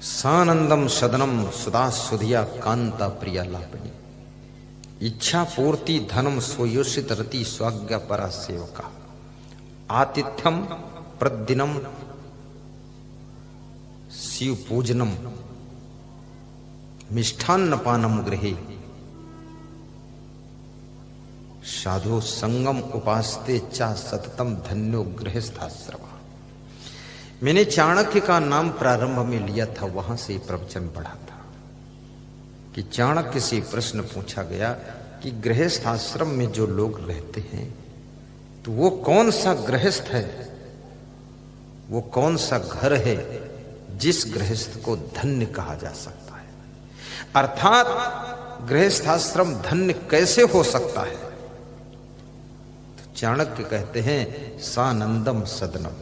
सानंदम सदनम सुधा सुधिया कांता प्रिया लापनी इच्छा पूर्ति धनम स्वयोषित रति स्वाज्ञा परा सेवका आतिथ्यम प्रदिनम शिव पूजनम मिष्ठान्न पानम गृहे साधु संगम उपासते चा सततम धन्यो गृहस्थाश्रम। मैंने चाणक्य का नाम प्रारंभ में लिया था, वहां से प्रवचन पढ़ा था कि चाणक्य से प्रश्न पूछा गया कि गृहस्थ आश्रम में जो लोग रहते हैं तो वो कौन सा गृहस्थ है, वो कौन सा घर है जिस गृहस्थ को धन्य कहा जा सकता है, अर्थात गृहस्थ आश्रम धन्य कैसे हो सकता है। तो चाणक्य कहते हैं सानंदम सदनम।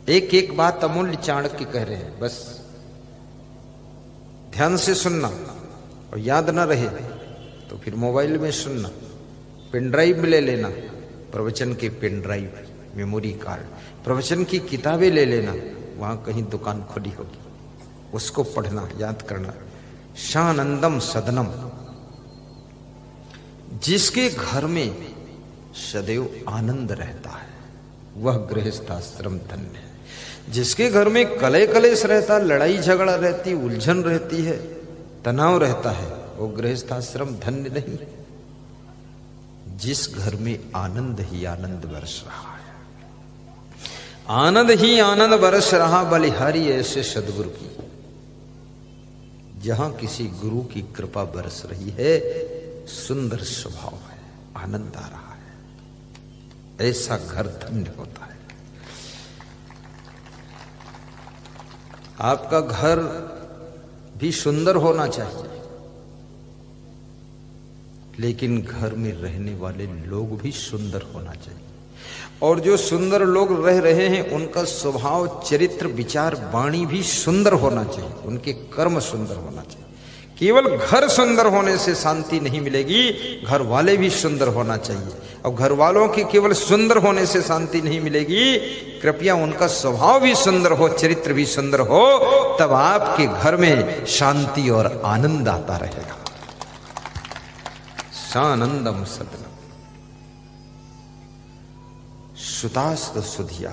एक एक बात अमूल्य चाणक्य कह रहे हैं, बस ध्यान से सुनना और याद ना रहे तो फिर मोबाइल में सुनना, पेन ड्राइव में ले लेना, प्रवचन के पेन ड्राइव, मेमोरी कार्ड, प्रवचन की किताबें ले लेना, वहां कहीं दुकान खुली होगी, उसको पढ़ना, याद करना। शानंदम सदनम, जिसके घर में सदैव आनंद रहता है वह गृहस्थाश्रम धन्य है। जिसके घर में कले कलेश रहता, लड़ाई झगड़ा रहती, उलझन रहती है, तनाव रहता है, वो गृहस्थाश्रम धन्य नहीं। जिस घर में आनंद ही आनंद बरस रहा है, आनंद ही आनंद बरस रहा, बलिहारी ऐसे सदगुरु की, जहां किसी गुरु की कृपा बरस रही है, सुंदर स्वभाव है, आनंद आ रहा है, ऐसा घर धन्य होता है। आपका घर भी सुंदर होना चाहिए, लेकिन घर में रहने वाले लोग भी सुंदर होना चाहिए, और जो सुंदर लोग रह रहे हैं उनका स्वभाव, चरित्र, विचार, वाणी भी सुंदर होना चाहिए, उनके कर्म सुंदर होना चाहिए। केवल घर सुंदर होने से शांति नहीं मिलेगी, घर वाले भी सुंदर होना चाहिए, और घर वालों के केवल सुंदर होने से शांति नहीं मिलेगी, कृपया उनका स्वभाव भी सुंदर हो, चरित्र भी सुंदर हो, तब आपके घर में शांति और आनंद आता रहेगा। सानंदम सदनम सुतास्त सुधिया।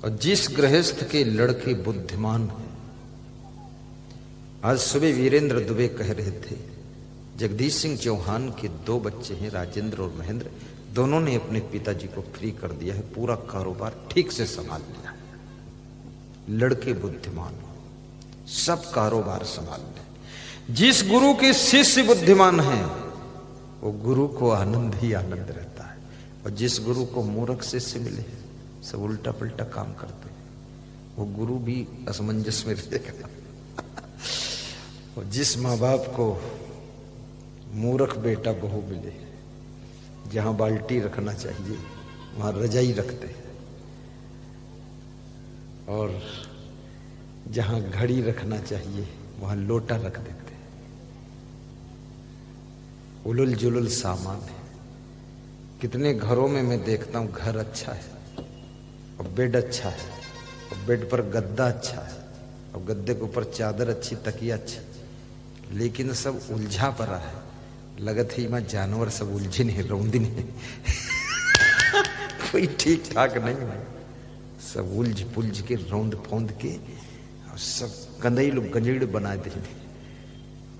और जिस गृहस्थ के लड़के बुद्धिमान हैं, आज सुबह वीरेंद्र दुबे कह रहे थे, जगदीश सिंह चौहान के 2 बच्चे हैं, राजेंद्र और महेंद्र, दोनों ने अपने पिताजी को फ्री कर दिया है, पूरा कारोबार ठीक से संभाल लिया है। लड़के बुद्धिमान हो, सब कारोबार संभाल ले। जिस गुरु के शिष्य बुद्धिमान हैं, वो गुरु को आनंद ही आनंद रहता है, और जिस गुरु को मूर्ख शिष्य मिले हैं, सब उल्टा पुल्टा काम करते हैं, वो गुरु भी असमंजस में रहेगा। और जिस माँ बाप को मूर्ख बेटा बहू मिले, जहां बाल्टी रखना चाहिए वहां रजाई रखते हैं, और जहां घड़ी रखना चाहिए वहां लोटा रख देते हैं। उलुल जुलुल सामान है। कितने घरों में मैं देखता हूं, घर अच्छा है और बेड अच्छा है, और बेड पर गद्दा अच्छा है, और गद्दे के ऊपर चादर अच्छी, तकिया अच्छी, लेकिन सब उलझा पड़ा है। लगत ही मैं जानवर सब उलझिन है, रौंदिन है। कोई ठीक ठाक नहीं है, सब उलझ पुलझ के, रौंद फौंद के, और सब गंदई गंजेड़ बना देंगे,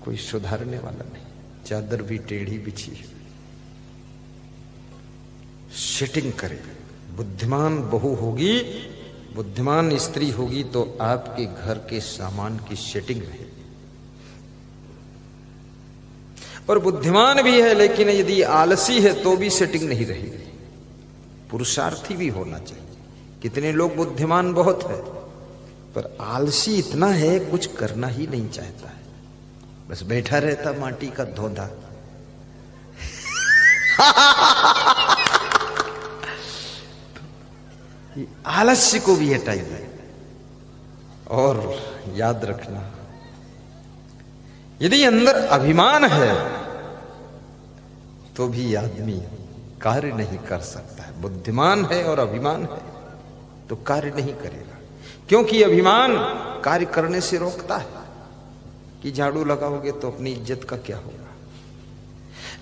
कोई सुधारने वाला नहीं। चादर भी टेढ़ी बिछी है। सेटिंग करे। बुद्धिमान बहू होगी, बुद्धिमान स्त्री होगी तो आपके घर के सामान की सेटिंग रहेगी। और बुद्धिमान भी है, लेकिन यदि आलसी है तो भी सेटिंग नहीं रहेगी। पुरुषार्थी भी होना चाहिए। कितने लोग बुद्धिमान बहुत है, पर आलसी इतना है, कुछ करना ही नहीं चाहता है, बस बैठा रहता माटी का धोधा। आलस्य को भी हटाइए। और याद रखना, यदि अंदर अभिमान है तो भी आदमी कार्य नहीं कर सकता है। बुद्धिमान है और अभिमान है तो कार्य नहीं करेगा। क्योंकि अभिमान कार्य करने से रोकता है कि झाड़ू लगाओगे तो अपनी इज्जत का क्या होगा।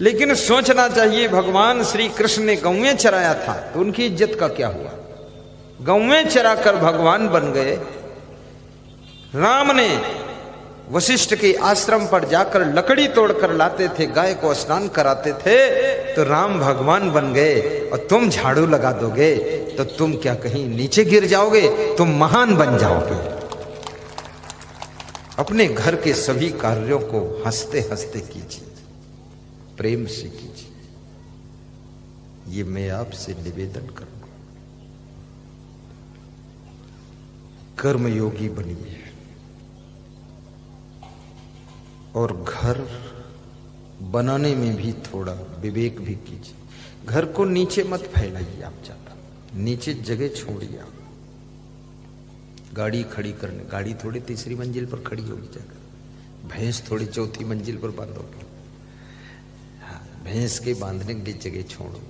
लेकिन सोचना चाहिए, भगवान श्री कृष्ण ने गौएं चराया था तो उनकी इज्जत का क्या हुआ। गौएं चराकर भगवान बन गए। राम ने वशिष्ठ के आश्रम पर जाकर लकड़ी तोड़कर लाते थे, गाय को स्नान कराते थे, तो राम भगवान बन गए। और तुम झाड़ू लगा दोगे तो तुम क्या कहीं नीचे गिर जाओगे, तुम महान बन जाओगे। अपने घर के सभी कार्यों को हंसते हंसते कीजिए, प्रेम से कीजिए। ये मैं आपसे निवेदन करूंगा। कर्मयोगी बनिए और घर बनाने में भी थोड़ा विवेक भी कीजिए। घर को नीचे मत फैलाइए, आप ज्यादा नीचे जगह छोड़िए। गाड़ी खड़ी करने, गाड़ी थोड़ी तीसरी मंजिल पर खड़ी होगी जाकर, भैंस थोड़ी चौथी मंजिल पर बांधोगे। हाँ, भैंस के बांधने के लिए जगह छोड़ो।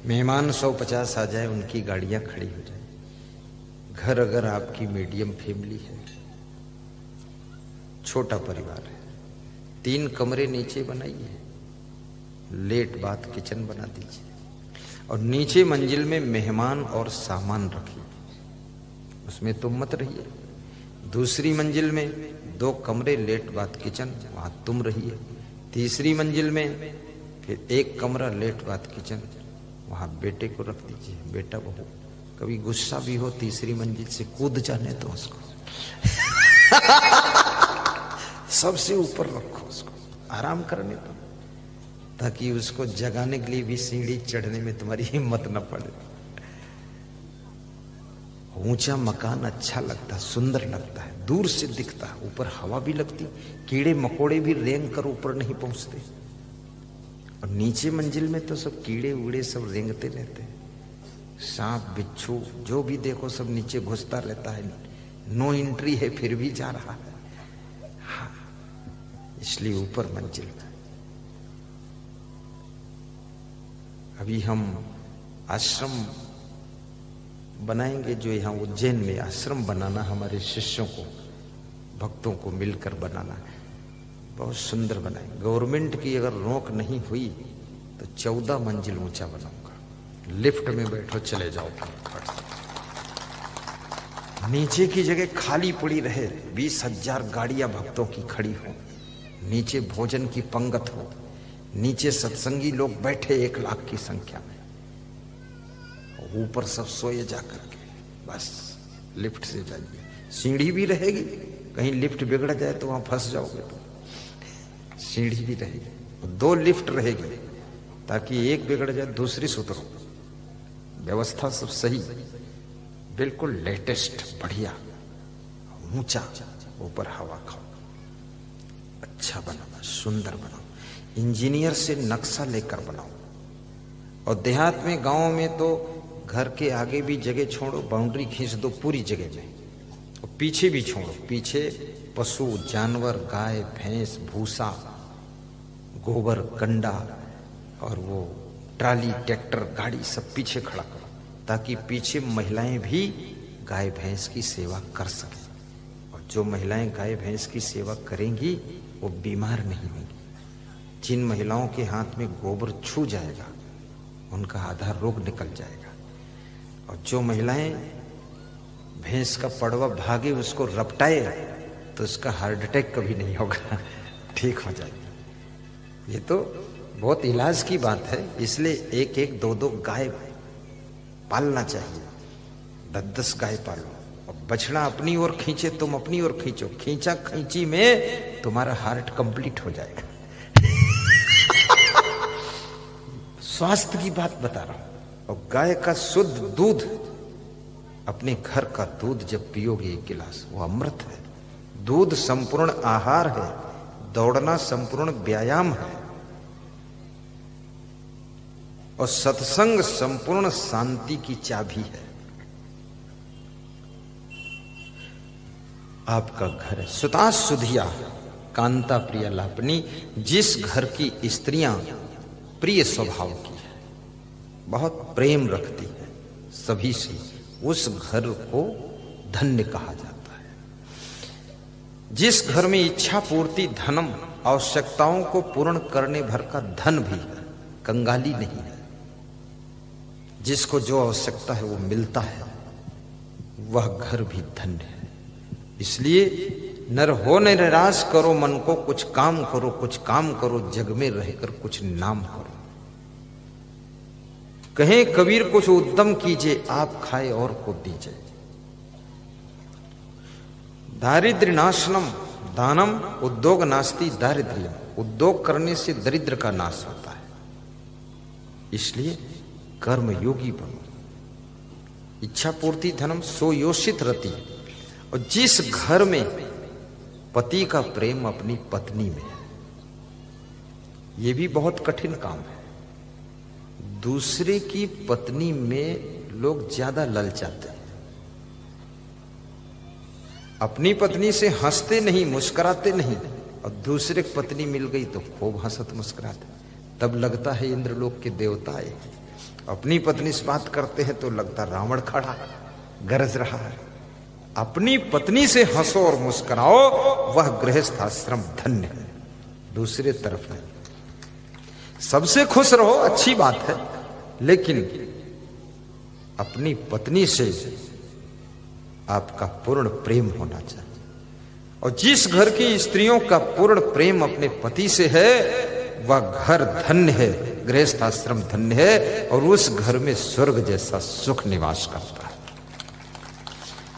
मेहमान 150 आ जाए, उनकी गाड़ियां खड़ी हो जाए। घर अगर आपकी मीडियम फैमिली है, छोटा परिवार है, 3 कमरे नीचे बनाइए, लेट बाथ किचन बना दीजिए और नीचे मंजिल में मेहमान और सामान रखिए, उसमें तुम मत रहिए। दूसरी मंजिल में 2 कमरे, लेट बाथ किचन, वहां तुम रहिए। तीसरी मंजिल में फिर 1 कमरा, लेट बाथ किचन, वहां बेटे को रख दीजिए। बेटा बहू कभी गुस्सा भी हो, तीसरी मंजिल से कूद जाने तो उसको सबसे ऊपर रखो, उसको आराम करने दो, ताकि उसको जगाने के लिए भी सीढ़ी चढ़ने में तुम्हारी हिम्मत न पड़े। ऊंचा मकान अच्छा लगता, सुंदर लगता है, दूर से दिखता है, ऊपर हवा भी लगती, कीड़े मकोड़े भी रेंग कर ऊपर नहीं पहुंचते। और नीचे मंजिल में तो सब कीड़े उड़े सब रेंगते रहते हैं, सांप बिच्छू जो भी देखो सब नीचे घुसता रहता है। नो एंट्री है फिर भी जा रहा है। हाँ, इसलिए ऊपर मंजिल में। अभी हम आश्रम बनाएंगे, जो यहाँ उज्जैन में आश्रम बनाना, हमारे शिष्यों को, भक्तों को मिलकर बनाना है, बहुत सुंदर बनाएंगे। गवर्नमेंट की अगर रोक नहीं हुई तो 14 मंजिल ऊंचा बनाऊंगा। लिफ्ट में बैठो, चले जाओ। नीचे की जगह खाली पड़ी रहे, 20,000 गाड़ियां भक्तों की खड़ी हो, नीचे भोजन की पंगत हो, नीचे सत्संगी लोग बैठे 1 लाख की संख्या में, ऊपर सब सोए जा करके। बस लिफ्ट से जाइए, सीढ़ी भी रहेगी, कहीं लिफ्ट बिगड़ जाए तो वहां फंस जाओगे तो सीढ़ी भी रहेगी। 2 लिफ्ट रहेगी ताकि एक बिगड़ जाए दूसरी सुधरो। व्यवस्था सब सही, बिल्कुल लेटेस्ट, बढ़िया, ऊंचा, ऊपर हवा खाओ, अच्छा बनाओ, सुंदर बनाओ। इंजीनियर से नक्शा लेकर बनाओ। और देहात में, गांव में तो घर के आगे भी जगह छोड़ो, बाउंड्री खींच दो पूरी जगह में, और पीछे भी छोड़ो। पीछे पशु जानवर, गाय भैंस, भूसा, गोबर, कंडा और वो ट्राली, ट्रैक्टर, गाड़ी सब पीछे खड़ा करो, ताकि पीछे महिलाएं भी गाय भैंस की सेवा कर सकें। और जो महिलाएं गाय भैंस की सेवा करेंगी वो बीमार नहीं होंगी। जिन महिलाओं के हाथ में गोबर छू जाएगा उनका आधा रोग निकल जाएगा। और जो महिलाएं भैंस का पड़वा भागे उसको रपटाए तो उसका हार्ट अटैक कभी नहीं होगा, ठीक हो जाएगा। ये तो बहुत इलाज की बात है। इसलिए 1-1, 2-2 गाय पालना चाहिए, 10-10 गाय पालो। और बछड़ा अपनी ओर खींचे, तुम अपनी ओर खींचो, खींचा खींची में तुम्हारा हार्ट कंप्लीट हो जाएगा। स्वास्थ्य की बात बता रहा हूं। और गाय का शुद्ध दूध, अपने घर का दूध जब पियोगे 1 गिलास, वो अमृत है। दूध संपूर्ण आहार है, दौड़ना संपूर्ण व्यायाम है, और सत्संग संपूर्ण शांति की चाबी है। आपका घर है सुता सुधिया कांता प्रिय लापनी, जिस घर की स्त्रियां प्रिय स्वभाव की है, बहुत प्रेम रखती है सभी से, उस घर को धन्य कहा जाता है। जिस घर में इच्छा पूर्ति धनम, आवश्यकताओं को पूर्ण करने भर का धन भी है, कंगाली नहीं है, जिसको जो आवश्यकता है वो मिलता है, वह घर भी धन्य है। इसलिए नर हो न निराश करो मन को, कुछ काम करो, कुछ काम करो, जग में रहकर कुछ नाम करो। कहें कबीर कुछ उद्यम कीजिए, आप खाए और को दीजिए। दारिद्र्य नाशनम दानम उद्योग नास्ति दारिद्र्यम, उद्योग करने से दरिद्र का नाश होता है। इसलिए कर्म योगी बनो। इच्छा पूर्ति धनम सो योषित रति, और जिस घर में पति का प्रेम अपनी पत्नी में है, यह भी बहुत कठिन काम है। दूसरे की पत्नी में लोग ज्यादा ललचाते हैं। अपनी पत्नी से हंसते नहीं, मुस्कुराते नहीं, और दूसरे की पत्नी मिल गई तो खूब हंसत मुस्कुराते, तब लगता है इंद्रलोक के देवता आए। अपनी पत्नी से बात करते हैं तो लगता रावण खड़ा गरज रहा है। अपनी पत्नी से हंसो और मुस्कुराओ, वह गृहस्थ आश्रम धन्य है, दूसरे तरफ नहीं। सबसे खुश रहो, अच्छी बात है, लेकिन अपनी पत्नी से आपका पूर्ण प्रेम होना चाहिए। और जिस घर की स्त्रियों का पूर्ण प्रेम अपने पति से है, वह घर धन्य है, गृहस्थ आश्रम धन्य है, और उस घर में स्वर्ग जैसा सुख निवास करता है।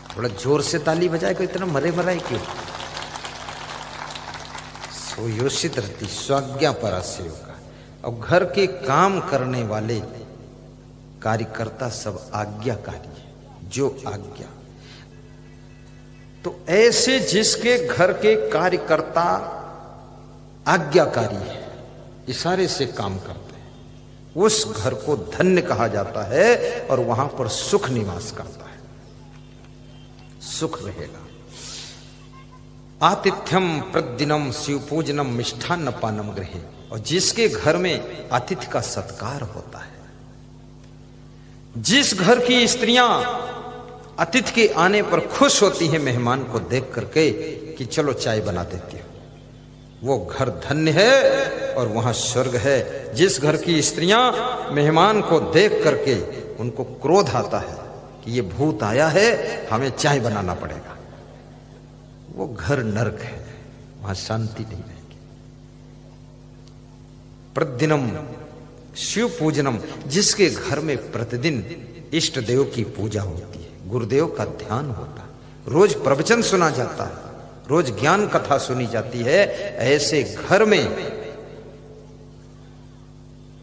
थोड़ा जोर से ताली बजाएगा, इतना मरे मराए क्यों? सुयोषित रहती स्वाज्ञा परास्य का। और घर के काम करने वाले कार्यकर्ता सब आज्ञाकारी है, जो आज्ञा। तो ऐसे जिसके घर के कार्यकर्ता आज्ञाकारी है, इशारे से काम करते हैं, उस घर को धन्य कहा जाता है, और वहां पर सुख निवास करता है, सुख रहेगा। आतिथ्यम प्रतिदिनम शिव पूजनम मिष्ठान्न पानम गृहे, और जिसके घर में अतिथि का सत्कार होता है, जिस घर की स्त्रियां अतिथि के आने पर खुश होती हैं मेहमान को देख करके कि चलो चाय बना देती हो, वो घर धन्य है और वहां स्वर्ग है। जिस घर की स्त्रियां मेहमान को देख करके उनको क्रोध आता है कि ये भूत आया है, हमें चाय बनाना पड़ेगा, वो घर नरक है, वहां शांति नहीं रहेगी। प्रतिदिनम शिव पूजनम, जिसके घर में प्रतिदिन इष्ट देव की पूजा होती है, गुरुदेव का ध्यान होता है, रोज प्रवचन सुना जाता है, रोज ज्ञान कथा सुनी जाती है, ऐसे घर में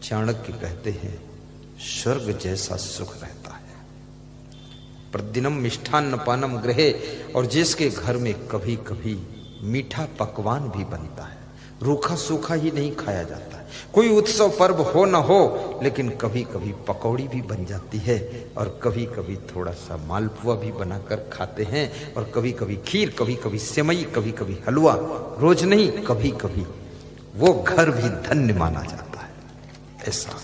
चाणक्य कहते हैं स्वर्ग जैसा सुख रहता है। प्रतिदिनम मिष्ठान्न पानम गृहे, और जिसके घर में कभी कभी मीठा पकवान भी बनता है, रूखा सूखा ही नहीं खाया जाता है। कोई उत्सव पर्व हो न हो, लेकिन कभी कभी पकौड़ी भी बन जाती है, और कभी कभी थोड़ा सा मालपुआ भी बनाकर खाते हैं, और कभी कभी खीर, कभी कभी सेवई, कभी कभी हलवा, रोज नहीं कभी कभी, वो घर भी धन्य माना जाता है। ऐसा